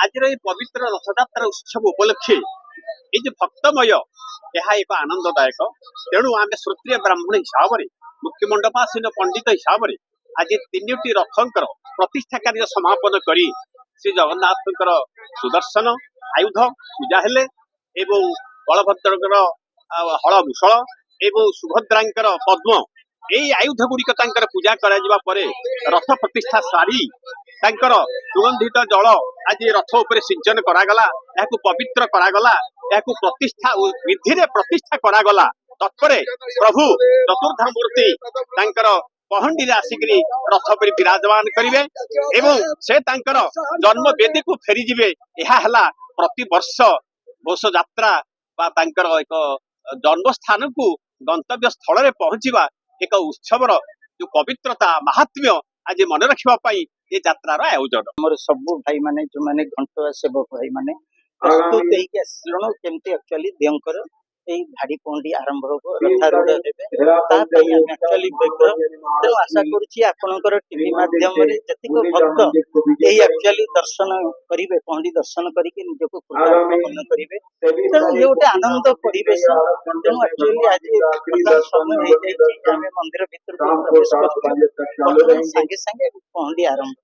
आज पवित्र रथयात्रा उत्सव उपलक्षे ये भक्तमय यह एक आनंददायक तेणु आम श्रोत्रिय ब्राह्मण हिसाब से मुख्यमंडपासीन पंडित हिसाब से आज 3टी रथंकर प्रतिष्ठा कार्य समापन करी श्री जगन्नाथ सुदर्शन आयुध पूजा हेले एवं बलभद्र हल भूषण एवं सुभद्रांकर पद्म यही आयुध गुड़िक पूजा करा रथ प्रतिष्ठा सारी तांकर सुगंधित जल आज रथ उपर सिंचन करागला याकू पवित्र करागला याकू प्रतिष्ठा विधि रे प्रतिष्ठा करागला तत्परे प्रभु चतुर्धा मूर्ति तांकर पहंडी आसिक रथ पर विराजमान करिवे एवं से तांकर जन्म वेदी को फेरी जिवे यह हला प्रति वर्ष घोष यात्रा बा तांकर एक जन्म स्थान को गंतव्य स्थल रे पहुंचीबा एक उत्सवर जो पवित्रता महात्म्य आज मन रखा ये यात्रार आयोजन हमर सब भाई माने जो माने घंटा सेवक भाई माने प्रस्तुत होइके आसलण केमती एक्चुअली देवकर ए धाड़ी पहुंडी आरंभ हो रथारूढ़ हेबे ता पई हम एक्चुअली बेग्र तेणु आशा करूची आपनकर टीवी माध्यम रे जतिक भक्त ए एक्चुअली दर्शन करिवे पहुंडी दर्शन करिके निजको कृतार्पण करिवे तेणु ये गोटे आनंद परिवेश तेणु एक्चुअली आज प्रधान समय हे जाई हम मंदिर भीतर प्रवेश करते संगे संगे पहुंडी आरंभ